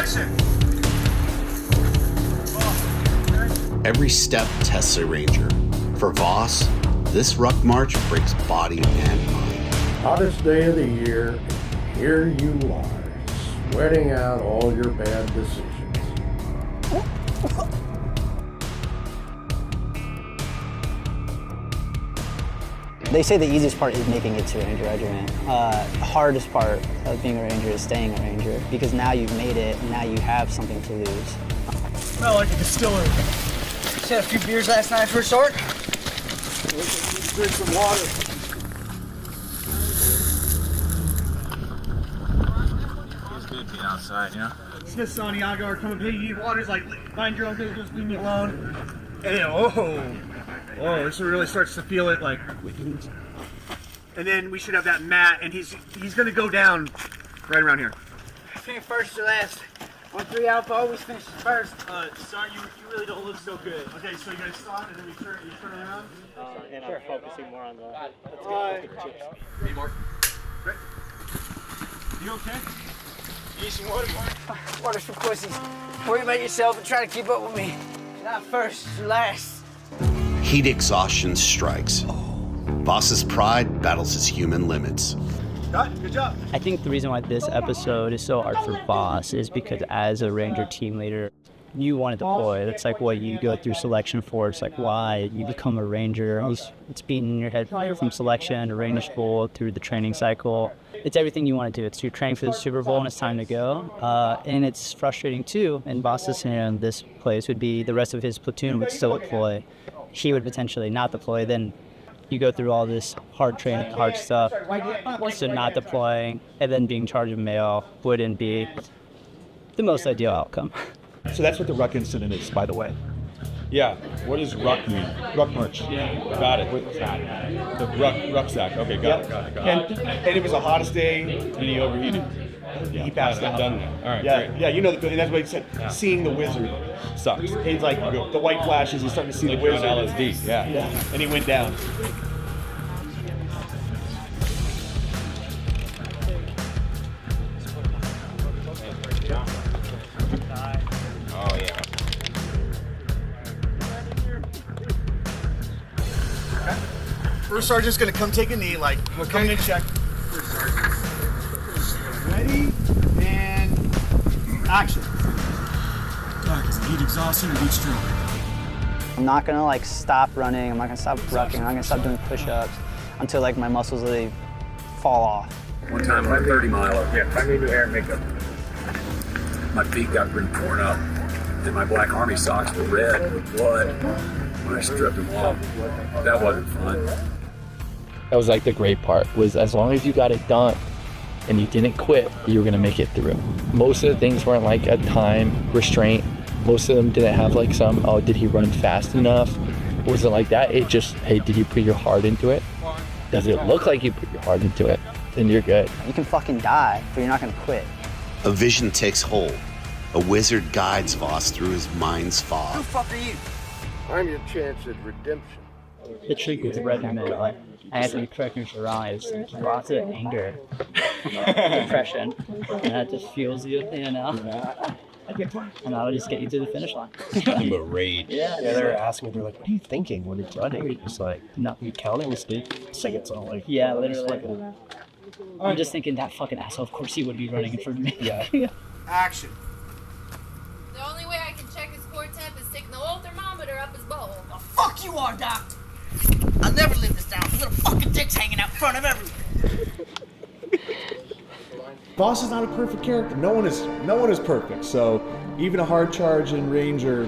Action! Every step tests a ranger. For Voss, this ruck march breaks body and mind. Hottest day of the year, and here you lie, sweating out all your bad decisions. They say the easiest part is making it to a ranger regiment. The hardest part of being a ranger is staying a ranger, because now you've made it, and now you have something to lose. Smell like a distillery. Just had a few beers last night for a start. Drink some water. It's good being outside, you know? Smith Santiago are coming, hey, you need water. He's like, mind your own business, just leave me alone. And then, oh, this really starts to feel it, like. And then we should have that mat, and he's gonna go down right around here. Finish first to last. On 3 Alpha, always finishes first. Son, you really don't look so good. Okay, so you guys stop, and then you turn around. And I'm focusing more on the. Hey, Mark. Great. You okay? You need some water? Water's for pussies. Worry about yourself and try to keep up with me. Not first, you're last. Heat exhaustion strikes. Voss's pride battles his human limits. Good job. I think the reason why this episode is so hard for Voss is because as a ranger team leader, you want to deploy. That's like what you go through selection for. It's like why you become a ranger. It's beating in your head from selection to ranger school through the training cycle. It's everything you want to do. It's your training for the Super Bowl and it's time to go. And it's frustrating too. And Voss's scenario in this place would be the rest of his platoon would still deploy. He would potentially not deploy. Then you go through all this hard training, hard stuff. So not deploying and then being charged of mail wouldn't be the most ideal outcome. So that's what the ruck incident is, by the way. Yeah. What does ruck mean? Ruck march. Yeah. Got it. What's that? The rucksack. Okay, got it. And it was the hottest day, and he overheated. Yeah, he passed out. Done that. All right. Yeah, great. Yeah. You know, and that's what he said. Yeah. Seeing the wizard sucks. It's like the white flashes. He's starting to see the wizard. LSD. Yeah. And he went down. Oh, yeah. First sergeant's gonna come take a knee, like, come in and check. First sergeant. Ready, and action. Does it need exhaustion or need stroke? I'm not gonna like stop running. I'm not gonna stop rucking. I'm not gonna stop doing push-ups until like my muscles really fall off. One time on a 30 miler, I made new hair and makeup. My feet got pretty torn up, and my black army socks were red with blood when I stripped them off. That wasn't fun. That was like the great part, was as long as you got it done and you didn't quit, you were gonna make it through. Most of the things weren't like a time restraint. Most of them didn't have like some, oh, did he run fast enough? It wasn't like that. It just, hey, did you put your heart into it? Does it look like you put your heart into it? Then you're good. You can fucking die, but you're not gonna quit. A vision takes hold. A wizard guides Voss through his mind's Who fog. the fuck are you? I'm your chance at redemption. The trick is red in the middle. Like, Anthony Cracker's rise, lots of anger, depression, and that just fuels you, you know? And that'll just get you to the finish line. Nothing but rage. Yeah, they were asking me, they're like, what are you thinking when you're running? It's like, nothing counting seconds on like. yeah, literally. I'm just thinking that fucking asshole, of course he would be running in front of me. Yeah. Action. The only way I can check his core temp is sticking the old thermometer up his bowl. The fuck you are, Doc! I'll never live this down. Little fucking dicks hanging out in front of everyone. Voss is not a perfect character. No one is perfect. So even a hard charging ranger,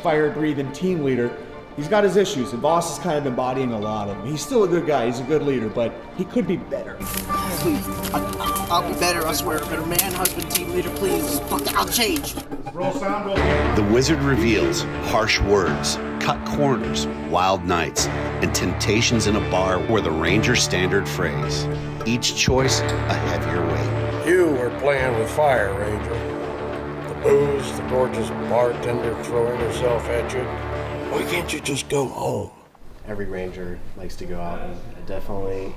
fire breathing team leader, he's got his issues, and Voss is kind of embodying a lot of them. He's still a good guy. He's a good leader, but he could be better. Please, I'll be better. I swear. A better man, husband, team leader. Please, fuck, I'll change. Roll sound, roll game. The wizard reveals harsh words, cut corners, wild nights, and temptations in a bar were the ranger standard phrase. Each choice a heavier weight. You were playing with fire, Ranger. The booze, the gorgeous bartender throwing herself at you. Why can't you just go home? Every ranger likes to go out and definitely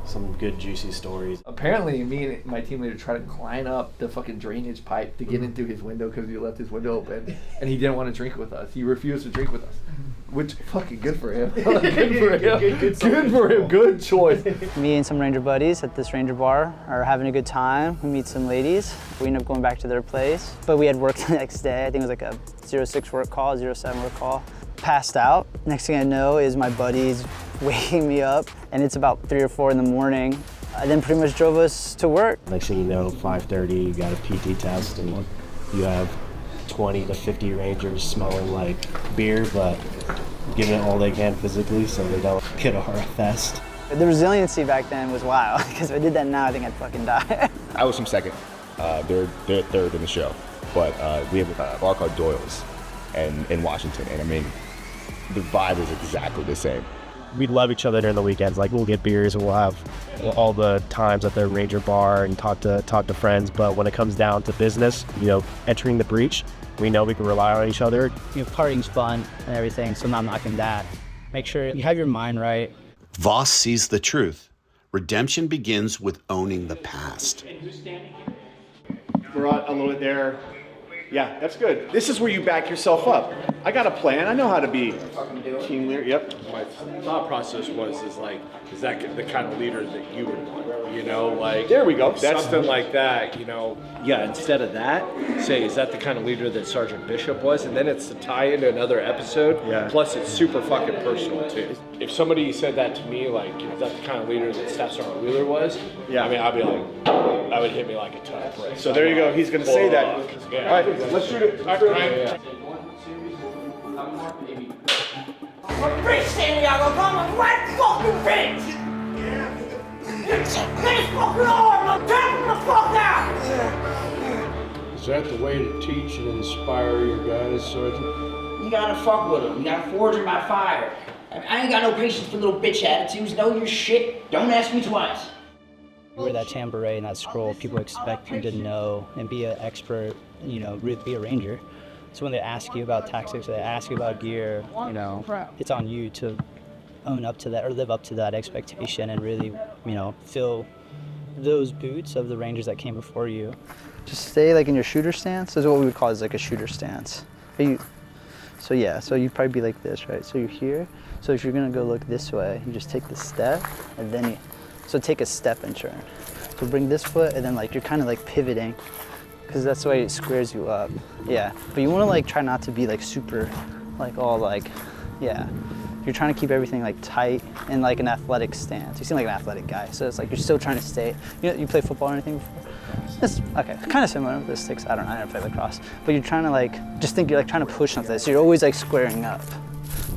some good juicy stories. Apparently, me and my team leader tried to climb up the fucking drainage pipe to get into his window because we left his window open, and he didn't want to drink with us. He refused to drink with us, which fucking good for him. Good for him. Good for him. Good choice. Me and some ranger buddies at this ranger bar are having a good time. We meet some ladies. We end up going back to their place, but we had work the next day. I think it was like a 06 work call, 07 work call. Passed out. Next thing I know is my buddies waking me up, and it's about 3 or 4 in the morning. I then pretty much drove us to work. Next thing you know, 5:30, you got a PT test, and you have 20 to 50 rangers smelling like beer, but giving it all they can physically so they don't get a heart fest. The resiliency back then was wild, because if I did that now, I think I'd fucking die. I was from second. They're third in the show, but we have a bar called Doyle's in Washington, and I mean, the vibe is exactly the same. We love each other during the weekends. Like, we'll get beers and we'll have all the times at the Ranger bar and talk to friends. But when it comes down to business, entering the breach, we know we can rely on each other. Partying's fun and everything, so I'm not knocking that. Make sure you have your mind right. Voss sees the truth. Redemption begins with owning the past. We're a little bit there. Yeah, that's good. This is where you back yourself up. I got a plan. I know how to be team leader. Yep. My thought process is that the kind of leader that you would want? There we go. That's something like that, Yeah, instead of that, say, is that the kind of leader that Sergeant Bishop was? And then it's to tie into another episode. Yeah. Plus, it's super fucking personal, too. If somebody said that to me, is that the kind of leader that Staff Sergeant Wheeler was? Yeah. I mean, I'd be like, that would hit me like a ton of bricks. So there you go. He's going to say that. Yeah. All right, let's shoot it. All right, Ryan. Bridge, Santiago, come on, right fucking bridge! This fucking arm, I'm tapping the fuck out! Is that the way to teach and inspire your guys, Sergeant? You gotta fuck with them, you gotta forge them by fire. I ain't got no patience for little bitch attitudes, know your shit, don't ask me twice. Wear that tambourine and that scroll, people expect you to know and be an expert, be a ranger. So when they ask you about tactics, they ask you about gear, it's on you to own up to that or live up to that expectation and really, fill those boots of the rangers that came before you. Just stay in your shooter stance. This is what we would call as a shooter stance. So you'd probably be like this, right? So you're here. So if you're gonna go look this way, you just take the step and then so take a step and turn. So bring this foot and then you're kind of pivoting, because that's the way it squares you up. Yeah, but you want to try not to be super you're trying to keep everything tight and an athletic stance. You seem like an athletic guy, so it's you're still trying to stay. You play football or anything before? It's okay, kind of similar with the sticks. I don't know, I never played lacrosse. But you're trying to just think you're trying to push something, so you're always squaring up.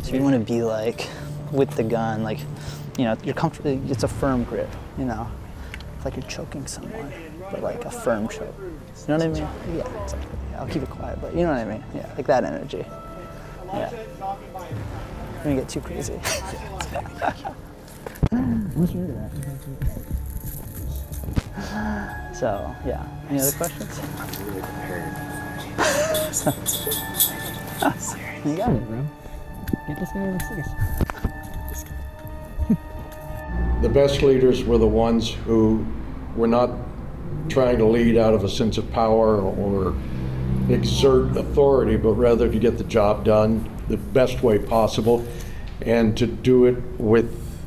So you want to be with the gun, you're comfortable. It's a firm grip, It's like you're choking someone, but a firm choke. You know what I mean? Yeah, exactly. I'll keep it quiet, but you know what I mean? Yeah, that energy. Yeah. I'm gonna get too crazy. So, yeah. Any other questions? You got it, bro. Get this guy over 6. The best leaders were the ones who were not trying to lead out of a sense of power or exert authority, but rather to get the job done the best way possible and to do it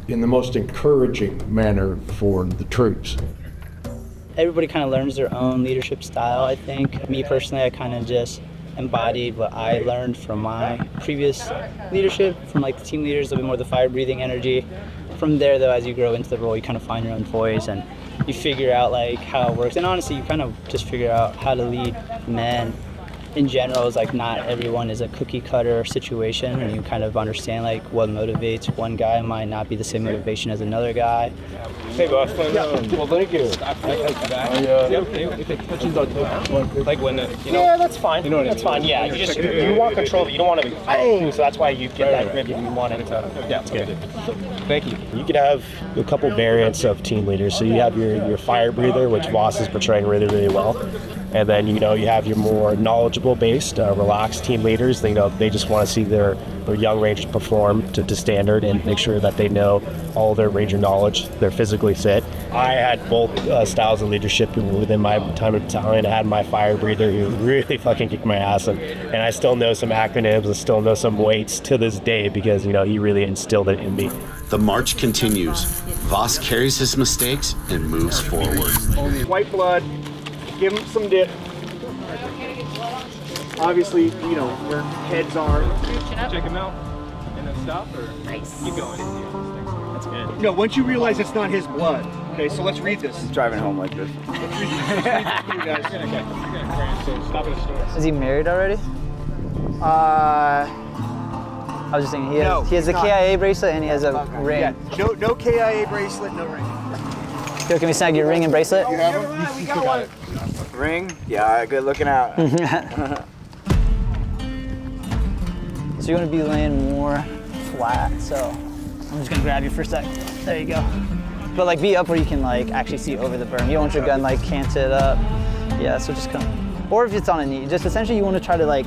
in the most encouraging manner for the troops. Everybody kind of learns their own leadership style, I think. Me personally, I kind of just embodied what I learned from my previous leadership, from the team leaders, a bit more the fire-breathing energy. From there, though, as you grow into the role, you kind of find your own voice and you figure out how it works. And honestly, you kind of just figure out how to lead men. In general, is not everyone is a cookie cutter situation, and you kind of understand what motivates one guy might not be the same motivation as another guy. Hey, boss. Well, thank you. Yeah, that's fine. That's fine. Yeah, you want control, but you don't want to be bang. So that's why you get that grip if you want it. Yeah, it's good. Thank you. You could have a couple variants of team leaders. So you have your fire breather, which Voss is portraying really, really well. And then, you have your more knowledgeable based, relaxed team leaders. They just want to see their the young rangers perform to standard and make sure that they know all their ranger knowledge, they're physically fit. I had both styles of leadership within my time at battalion. I had my fire breather who really fucking kicked my ass, and I still know some acronyms, I still know some weights to this day because, he really instilled it in me. The march continues. Voss carries his mistakes and moves forward. White blood, give him some dip. Obviously, where heads are. Check him out and then stop, or nice. Keep going. That's good. No, once you realize it's not his blood. Okay, so let's read this. He's driving home like this. Let's read this. You guys. Okay. So stop at the store. Is he married already? I was just thinking, he has a KIA bracelet and he has a ring. Yeah, no KIA bracelet, no ring. Yo, can we snag your ring and bracelet? You have them? You got it. Ring? Yeah, good looking out. So you're gonna be laying more flat, so I'm just gonna grab you for a sec. There you go. But like be up where you can like actually see over the berm. You don't want your gun like canted up. Yeah, so just come. Or if it's on a knee, just essentially you want to try to like,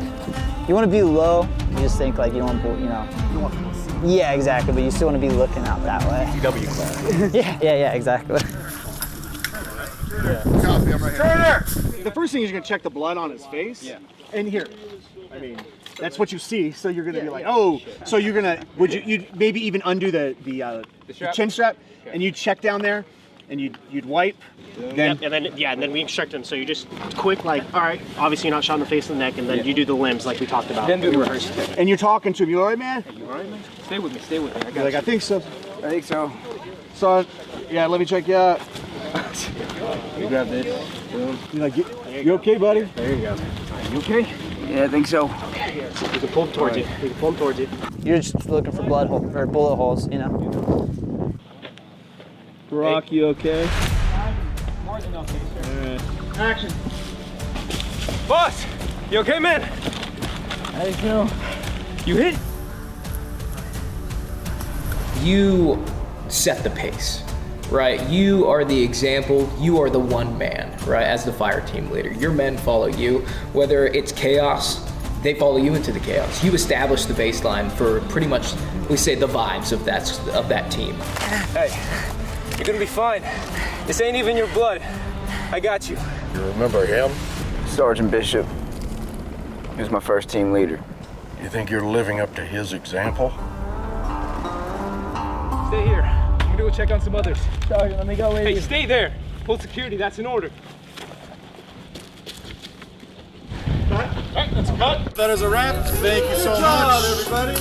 you want to be low. You just think like you don't want, You want to see. Yeah, exactly. But you still want to be looking out that way. W class. yeah, exactly. Copy, I'm right here. Turner! The first thing is you're gonna check the blood on his face. Yeah. And here, I mean, that's what you see. So you're gonna be like, oh. So you're gonna, you'd maybe even undo the chin strap, and you'd check down there, and you'd wipe. Then, and then we instruct them. So you just quick, like, all right, obviously you're not shot in the face and the neck, and then you do the limbs like we talked about. Then do the rehearsal. And you're talking to him. You all right, man? You all right, man? Stay with me. I got I think so. I think so. Son, yeah, let me check you out. You grab this. You're like, you okay, buddy? There you go. You okay? Yeah, I think so. Okay. You can pull them towards you. You can pull them towards you. You're just looking for blood hole or bullet holes, Brock, you okay? More than okay, sir. Action. Boss, you okay, man? I think so. You hit? You set the pace, right? You are the example. You are the one man, right? As the fire team leader, your men follow you. Whether it's chaos, they follow you into the chaos. You establish the baseline for pretty much, we say, the vibes of that team. Hey, you're gonna be fine. This ain't even your blood. I got you. You remember him? Sergeant Bishop. He was my first team leader. You think you're living up to his example? Stay here. I'm gonna go check on some others. Sergeant, let me go with you. Hey, stay there. Hold security, that's an order. Alright, that's a cut. That is a wrap. Thank you so much, everybody.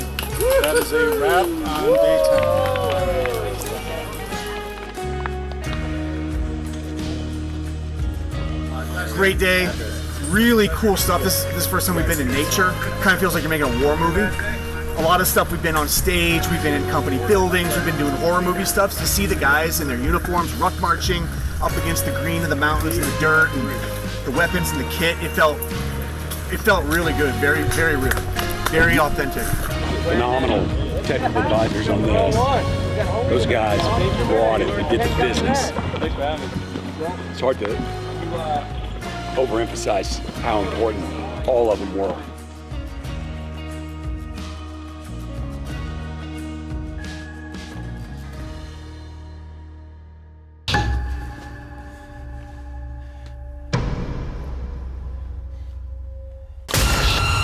That is a wrap on day 10. Great day. Really cool stuff. This is the first time we've been in nature. Kind of feels like you're making a war movie. A lot of stuff, we've been on stage, we've been in company buildings, we've been doing horror movie stuff. To see the guys in their uniforms, ruck marching up against the green of the mountains and the dirt and the weapons and the kit, it felt really good. Very, very real. Very authentic. Phenomenal technical advisors on this. Those guys brought it and did the business. It's hard to overemphasize how important all of them were.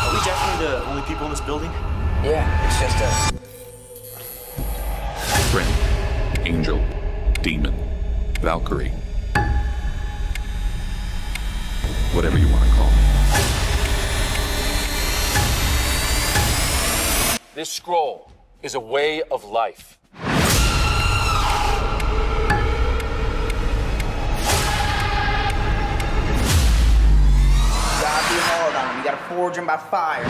Are we definitely the only people in this building? Yeah, it's just us. Friend, angel, demon, Valkyrie. Whatever you want to call it. This scroll is a way of life. You gotta be hard on them. You gotta forge them by fire.